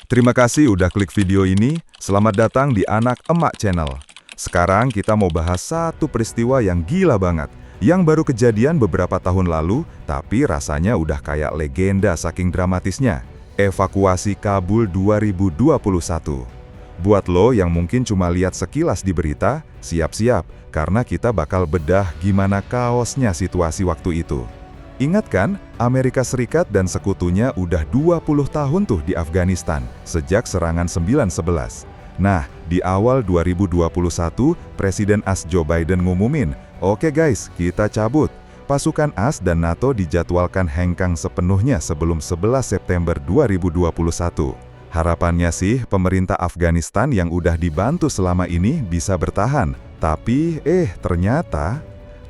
Terima kasih udah klik video ini. Selamat datang di Anak Emak Channel. Sekarang kita mau bahas satu peristiwa yang gila banget, yang baru kejadian beberapa tahun lalu, tapi rasanya udah kayak legenda saking dramatisnya. Evakuasi Kabul 2021. Buat lo yang mungkin cuma lihat sekilas di berita, siap-siap, karena kita bakal bedah gimana kaosnya situasi waktu itu. Ingat kan, Amerika Serikat dan sekutunya udah 20 tahun tuh di Afghanistan, sejak serangan 9/11. Nah, di awal 2021, Presiden AS Joe Biden ngumumin, "Oke guys, kita cabut." Pasukan AS dan NATO dijadwalkan hengkang sepenuhnya sebelum 11 September 2021. Harapannya sih, pemerintah Afghanistan yang udah dibantu selama ini bisa bertahan. Tapi, ternyata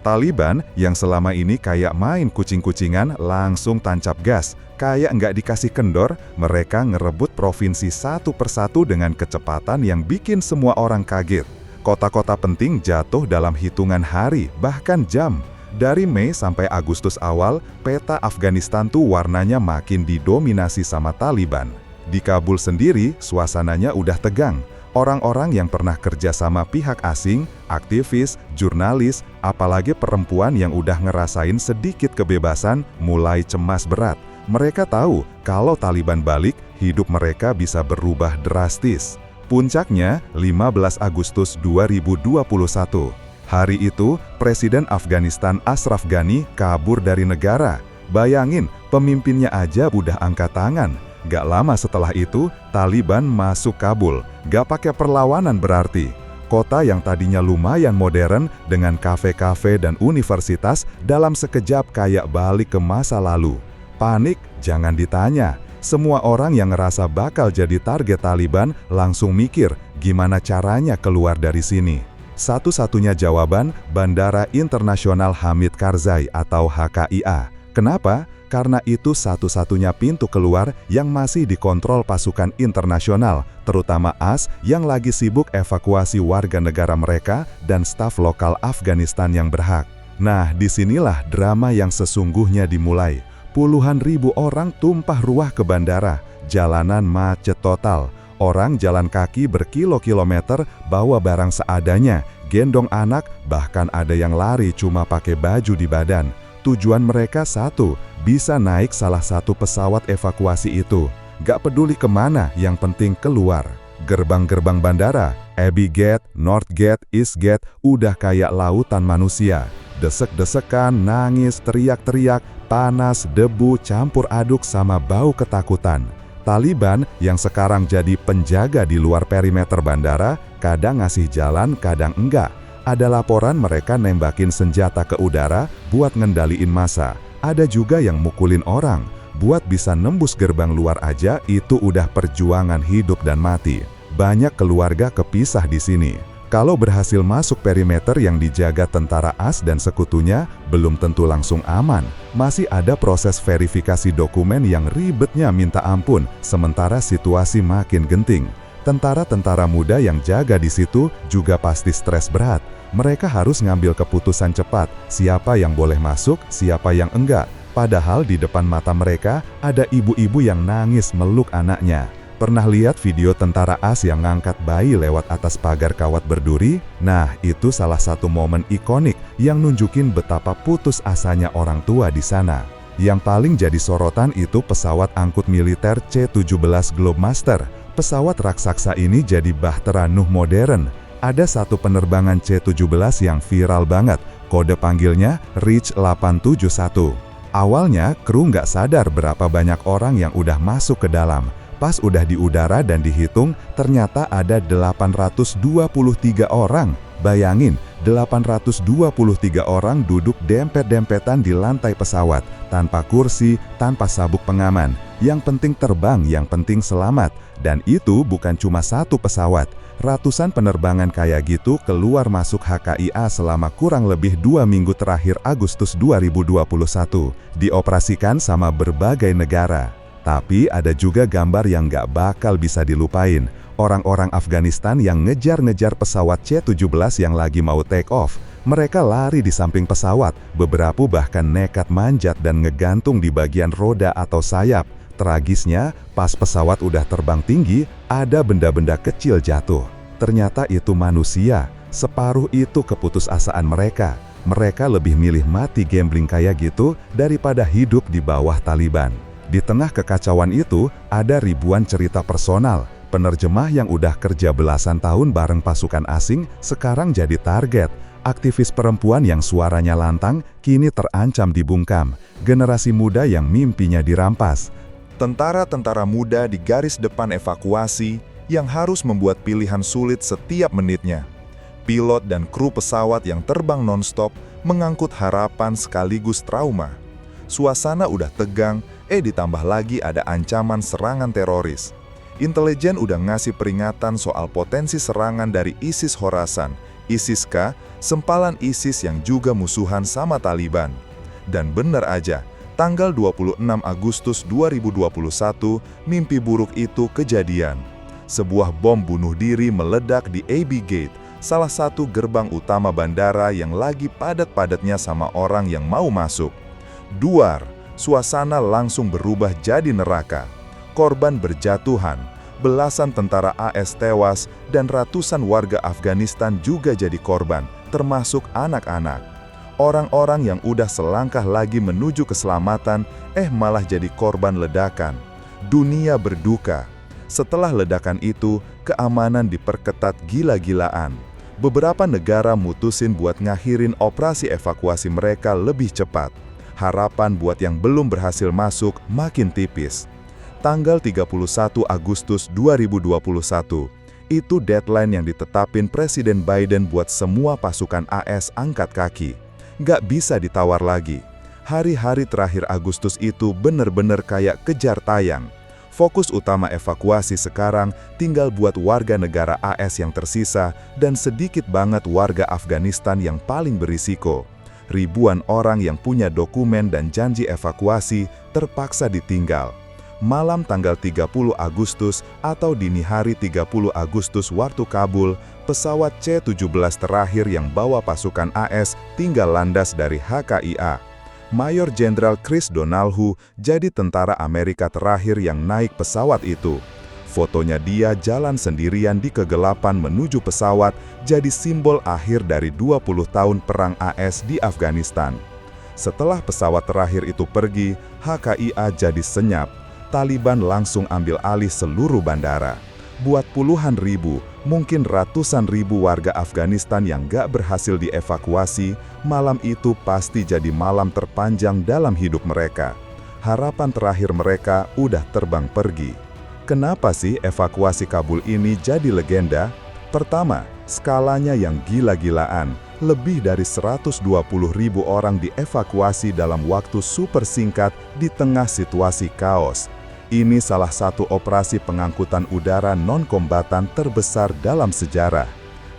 Taliban yang selama ini kayak main kucing-kucingan langsung tancap gas. Kayak nggak dikasih kendor, mereka ngerebut provinsi satu persatu dengan kecepatan yang bikin semua orang kaget. Kota-kota penting jatuh dalam hitungan hari, bahkan jam. Dari Mei sampai Agustus awal, peta Afghanistan tuh warnanya makin didominasi sama Taliban. Di Kabul sendiri, suasananya udah tegang. Orang-orang yang pernah kerja sama pihak asing, aktivis, jurnalis, apalagi perempuan yang udah ngerasain sedikit kebebasan, mulai cemas berat. Mereka tahu kalau Taliban balik, hidup mereka bisa berubah drastis. Puncaknya, 15 Agustus 2021. Hari itu, Presiden Afghanistan Ashraf Ghani kabur dari negara. Bayangin, pemimpinnya aja udah angkat tangan. Gak lama setelah itu, Taliban masuk Kabul. Gak pakai perlawanan berarti. Kota yang tadinya lumayan modern dengan kafe-kafe dan universitas dalam sekejap kayak balik ke masa lalu. Panik? Jangan ditanya. Semua orang yang ngerasa bakal jadi target Taliban langsung mikir gimana caranya keluar dari sini. Satu-satunya jawaban, Bandara Internasional Hamid Karzai atau HKIA. Kenapa? Karena itu satu-satunya pintu keluar yang masih dikontrol pasukan internasional, terutama AS yang lagi sibuk evakuasi warga negara mereka dan staf lokal Afghanistan yang berhak. Nah, disinilah drama yang sesungguhnya dimulai. Puluhan ribu orang tumpah ruah ke bandara, jalanan macet total. Orang jalan kaki berkilo-kilometer bawa barang seadanya, gendong anak, bahkan ada yang lari cuma pakai baju di badan. Tujuan mereka satu, bisa naik salah satu pesawat evakuasi itu. Gak peduli kemana, yang penting keluar. Gerbang-gerbang bandara, Abbey Gate, North Gate, East Gate, udah kayak lautan manusia. Desek-desekan, nangis, teriak-teriak, panas, debu, campur aduk sama bau ketakutan. Taliban yang sekarang jadi penjaga di luar perimeter bandara, kadang ngasih jalan, kadang enggak. Ada laporan mereka nembakin senjata ke udara buat ngendaliin massa. Ada juga yang mukulin orang. Buat bisa nembus gerbang luar aja itu udah perjuangan hidup dan mati. Banyak keluarga kepisah di sini. Kalau berhasil masuk perimeter yang dijaga tentara AS dan sekutunya, belum tentu langsung aman. Masih ada proses verifikasi dokumen yang ribetnya minta ampun, sementara situasi makin genting. Tentara-tentara muda yang jaga di situ juga pasti stres berat. Mereka harus ngambil keputusan cepat, siapa yang boleh masuk, siapa yang enggak. Padahal di depan mata mereka, ada ibu-ibu yang nangis meluk anaknya. Pernah lihat video tentara AS yang ngangkat bayi lewat atas pagar kawat berduri? Nah, itu salah satu momen ikonik yang nunjukin betapa putus asanya orang tua di sana. Yang paling jadi sorotan itu pesawat angkut militer C-17 Globemaster. Pesawat raksasa ini jadi bahtera Nuh modern. Ada satu penerbangan C-17 yang viral banget, kode panggilnya Reach 871. Awalnya, kru nggak sadar berapa banyak orang yang udah masuk ke dalam. Pas udah di udara dan dihitung, ternyata ada 823 orang. Bayangin, 823 orang duduk dempet-dempetan di lantai pesawat, tanpa kursi, tanpa sabuk pengaman. Yang penting terbang, yang penting selamat. Dan itu bukan cuma satu pesawat. Ratusan penerbangan kayak gitu keluar masuk HKIA selama kurang lebih 2 minggu terakhir Agustus 2021. Dioperasikan sama berbagai negara. Tapi ada juga gambar yang gak bakal bisa dilupain. Orang-orang Afghanistan yang ngejar-ngejar pesawat C-17 yang lagi mau take off. Mereka lari di samping pesawat, beberapa bahkan nekat manjat dan ngegantung di bagian roda atau sayap. Tragisnya, pas pesawat udah terbang tinggi, ada benda-benda kecil jatuh. Ternyata itu manusia. Separuh itu keputusasaan mereka. Mereka lebih milih mati gambling kayak gitu daripada hidup di bawah Taliban. Di tengah kekacauan itu, ada ribuan cerita personal. Penerjemah yang udah kerja belasan tahun bareng pasukan asing sekarang jadi target. Aktivis perempuan yang suaranya lantang kini terancam dibungkam. Generasi muda yang mimpinya dirampas. Tentara-tentara muda di garis depan evakuasi yang harus membuat pilihan sulit setiap menitnya. Pilot dan kru pesawat yang terbang non-stop mengangkut harapan sekaligus trauma. Suasana udah tegang, ditambah lagi ada ancaman serangan teroris. Intelijen udah ngasih peringatan soal potensi serangan dari ISIS Khorasan, ISIS-K, sempalan ISIS yang juga musuhan sama Taliban. Dan bener aja, tanggal 26 Agustus 2021, mimpi buruk itu kejadian. Sebuah bom bunuh diri meledak di AB Gate, salah satu gerbang utama bandara yang lagi padat-padatnya sama orang yang mau masuk. Duar, suasana langsung berubah jadi neraka. Korban berjatuhan, belasan tentara AS tewas, dan ratusan warga Afghanistan juga jadi korban, termasuk anak-anak. Orang-orang yang udah selangkah lagi menuju keselamatan, malah jadi korban ledakan. Dunia berduka. Setelah ledakan itu, keamanan diperketat gila-gilaan. Beberapa negara mutusin buat ngakhirin operasi evakuasi mereka lebih cepat. Harapan buat yang belum berhasil masuk makin tipis. Tanggal 31 Agustus 2021, itu deadline yang ditetapin Presiden Biden buat semua pasukan AS angkat kaki. Nggak bisa ditawar lagi. Hari-hari terakhir Agustus itu bener-bener kayak kejar tayang. Fokus utama evakuasi sekarang tinggal buat warga negara AS yang tersisa dan sedikit banget warga Afghanistan yang paling berisiko. Ribuan orang yang punya dokumen dan janji evakuasi terpaksa ditinggal. Malam tanggal 30 Agustus atau dini hari 30 Agustus waktu Kabul, pesawat C-17 terakhir yang bawa pasukan AS tinggal landas dari HKIA. Mayor Jenderal Chris Donahue jadi tentara Amerika terakhir yang naik pesawat itu. Fotonya dia jalan sendirian di kegelapan menuju pesawat jadi simbol akhir dari 20 tahun perang AS di Afghanistan. Setelah pesawat terakhir itu pergi, HKIA jadi senyap. Taliban langsung ambil alih seluruh bandara. Buat puluhan ribu, mungkin ratusan ribu warga Afghanistan yang gak berhasil dievakuasi, malam itu pasti jadi malam terpanjang dalam hidup mereka. Harapan terakhir mereka udah terbang pergi. Kenapa sih evakuasi Kabul ini jadi legenda? Pertama, skalanya yang gila-gilaan. Lebih dari 120.000 orang dievakuasi dalam waktu super singkat di tengah situasi kaos. Ini salah satu operasi pengangkutan udara non-kombatan terbesar dalam sejarah.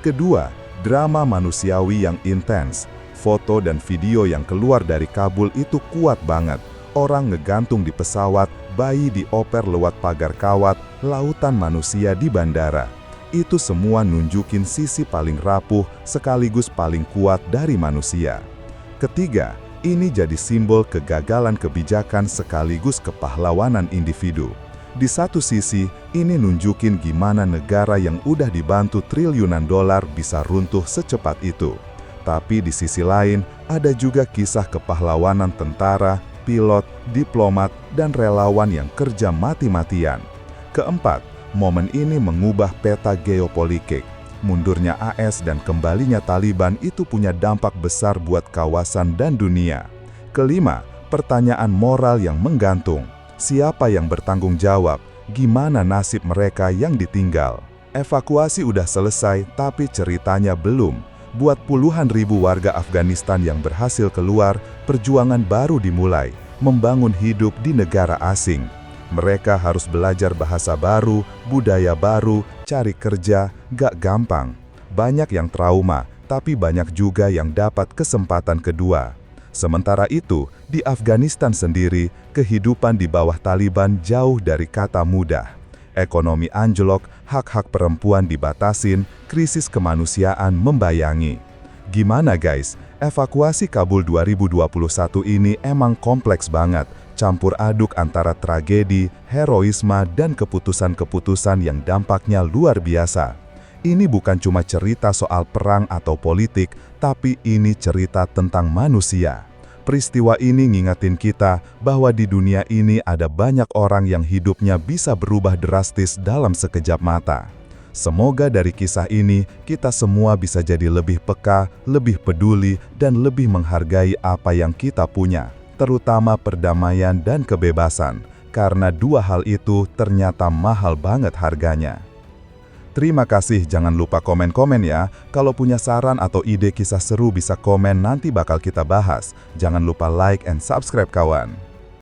Kedua, drama manusiawi yang intens. Foto dan video yang keluar dari Kabul itu kuat banget. Orang ngegantung di pesawat, bayi dioper lewat pagar kawat, lautan manusia di bandara. Itu semua nunjukin sisi paling rapuh sekaligus paling kuat dari manusia. Ketiga, ini jadi simbol kegagalan kebijakan sekaligus kepahlawanan individu. Di satu sisi, ini nunjukin gimana negara yang udah dibantu triliunan dolar bisa runtuh secepat itu. Tapi di sisi lain, ada juga kisah kepahlawanan tentara, pilot, diplomat, dan relawan yang kerja mati-matian. Keempat, momen ini mengubah peta geopolitik. Mundurnya AS dan kembalinya Taliban itu punya dampak besar buat kawasan dan dunia. Kelima, pertanyaan moral yang menggantung. Siapa yang bertanggung jawab? Gimana nasib mereka yang ditinggal? Evakuasi udah selesai, tapi ceritanya belum. Buat puluhan ribu warga Afghanistan yang berhasil keluar, perjuangan baru dimulai, membangun hidup di negara asing. Mereka harus belajar bahasa baru, budaya baru, cari kerja, gak gampang. Banyak yang trauma, tapi banyak juga yang dapat kesempatan kedua. Sementara itu, di Afghanistan sendiri, kehidupan di bawah Taliban jauh dari kata mudah. Ekonomi anjlok, hak-hak perempuan dibatasin, krisis kemanusiaan membayangi. Gimana guys? Evakuasi Kabul 2021 ini emang kompleks banget, campur aduk antara tragedi, heroisme, dan keputusan-keputusan yang dampaknya luar biasa. Ini bukan cuma cerita soal perang atau politik, tapi ini cerita tentang manusia. Peristiwa ini ngingetin kita bahwa di dunia ini ada banyak orang yang hidupnya bisa berubah drastis dalam sekejap mata. Semoga dari kisah ini, kita semua bisa jadi lebih peka, lebih peduli, dan lebih menghargai apa yang kita punya, terutama perdamaian dan kebebasan, karena dua hal itu ternyata mahal banget harganya. Terima kasih, jangan lupa komen-komen ya. Kalau punya saran atau ide kisah seru bisa komen, nanti bakal kita bahas. Jangan lupa like and subscribe kawan.